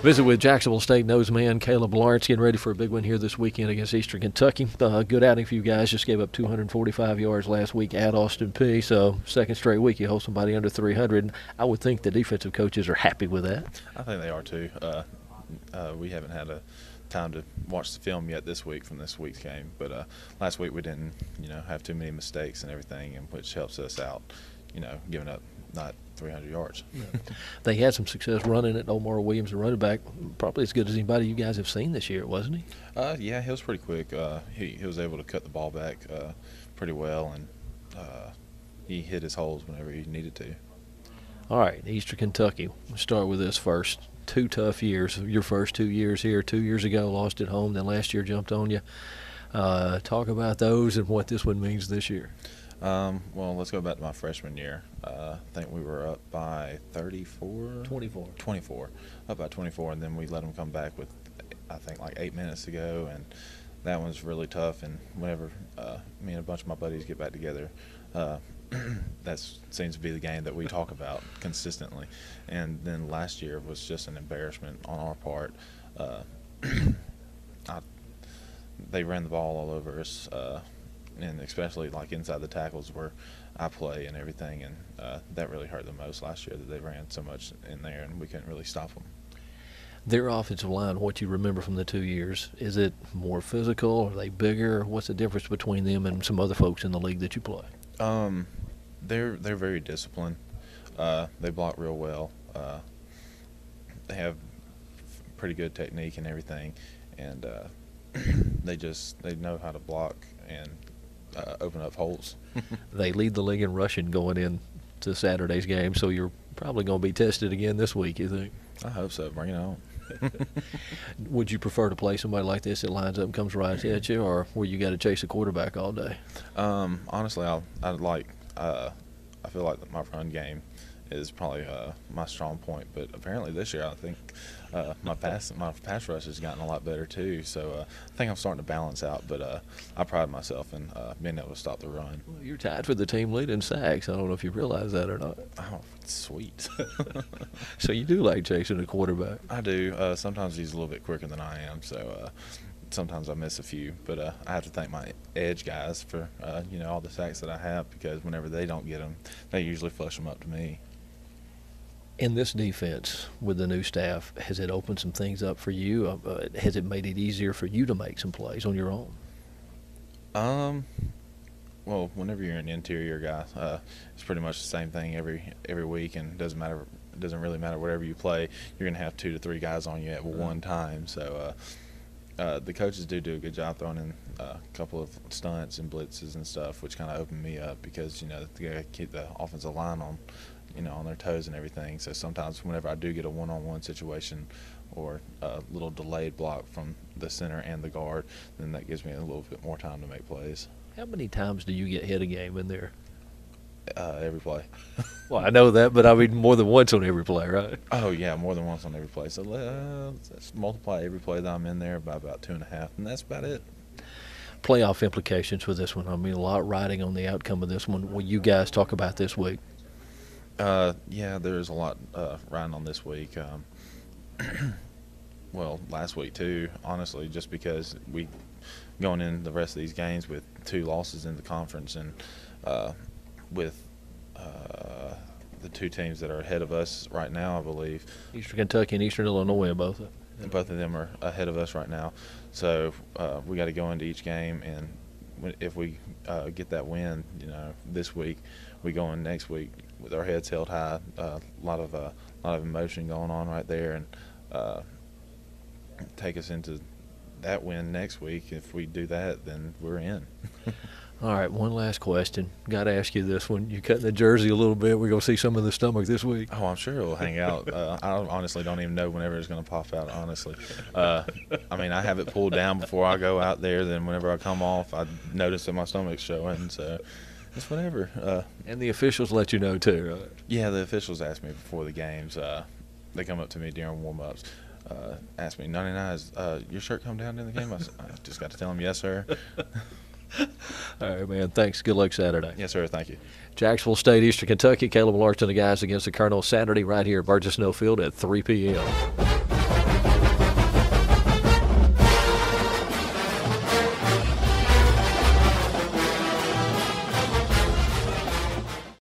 Visit with Jacksonville State nose man Caleb Lawrence, getting ready for a big win here this weekend against Eastern Kentucky. Good outing for you guys. Just gave up 245 yards last week at Austin Peay. So second straight week you hold somebody under 300. I would think the defensive coaches are happy with that. I think they are too. We haven't had a time to watch the film yet this week from this week's game, but last week we didn't, have too many mistakes and everything, and which helps us out, giving up not 300 yards. They had some success running it. Omar Williams, the running back, probably as good as anybody you guys have seen this year, wasn't he? Yeah, he was pretty quick. He was able to cut the ball back pretty well, and he hit his holes whenever he needed to. All right, Eastern Kentucky. We'll start with this first. 2 tough years. Your first 2 years here. 2 years ago, lost at home. Then last year jumped on you. Talk about those and what this one means this year. Well, let's go back to my freshman year. I think we were up by 24. 24. Up by 24, and then we let them come back with, I think, like 8 minutes to go, and that one's really tough. And whenever me and a bunch of my buddies get back together, that seems to be the game that we talk about consistently. And then last year was just an embarrassment on our part. They ran the ball all over us, and especially like inside the tackles where I play and everything, and that really hurt the most last year, that they ran so much in there and we couldn't really stop them. Their offensive line, what you remember from the 2 years, is it more physical? Are they bigger? What's the difference between them and some other folks in the league that you play? They're very disciplined. They block real well. They have pretty good technique and everything, and they know how to block and open up holes. They lead the league in rushing going into Saturday's game, so you're probably going to be tested again this week, you think? I hope so. Bring it on. Would you prefer to play somebody like this that lines up and comes right at you, or where you got to chase a quarterback all day? Honestly, I feel like my run game is probably my strong point, but apparently this year I think my pass rush has gotten a lot better too. So I think I'm starting to balance out. But I pride myself in being able to stop the run. Well, you're tied for the team lead in sacks. I don't know if you realize that or not. Oh, sweet. So you do like chasing a quarterback? I do. Sometimes he's a little bit quicker than I am, so sometimes I miss a few. But I have to thank my edge guys for all the sacks that I have, because whenever they don't get them, they usually flush them up to me. In this defense with the new staff, has it opened some things up for you? Has it made it easier for you to make some plays on your own? Well, whenever you're an interior guy, it's pretty much the same thing every week, and it doesn't really matter whatever you play. You're gonna have 2 to 3 guys on you at one time. So the coaches do a good job throwing in a couple of stunts and blitzes and stuff, which kind of opened me up, because they gotta keep the offensive line on their toes and everything. So sometimes whenever I do get a one-on-one situation or a little delayed block from the center and the guard, then that gives me a little bit more time to make plays. How many times do you get hit a game in there? Every play. Well, I know that, but I mean more than once on every play, right? Oh, yeah, more than once on every play. So let's multiply every play that I'm in there by about 2.5, and that's about it. Playoff implications for this one. I mean, a lot riding on the outcome of this one. Will you guys talk about this week? Yeah, there's a lot riding on this week. Well, last week too, honestly, just because we going in the rest of these games with 2 losses in the conference, and with the 2 teams that are ahead of us right now, I believe. Eastern Kentucky and Eastern Illinois, both. Both of them are ahead of us right now. So we got to go into each game, and if we get that win, this week, we go in next week with our heads held high. A lot of emotion going on right there, and take us into that win next week. If we do that, then we're in. All right, one last question. Got to ask you this one. You cutting the jersey a little bit. We're going to see some of the stomach this week. Oh, I'm sure it will hang out. I honestly don't even know whenever it's going to pop out, honestly. I mean, I have it pulled down before I go out there. Then whenever I come off, I notice that my stomach's showing. So it's whatever. And the officials let you know too, right? Yeah, the officials ask me before the games. They come up to me during warm-ups. Ask me, 99, is your shirt come down in the game? I just got to tell them, yes, sir. All right, man. Thanks. Good luck Saturday. Yes, sir. Thank you. Jacksonville State, Eastern Kentucky. Caleb Lawrence and the guys against the Colonel Saturday right here at Burgess Snowfield at 3 p.m.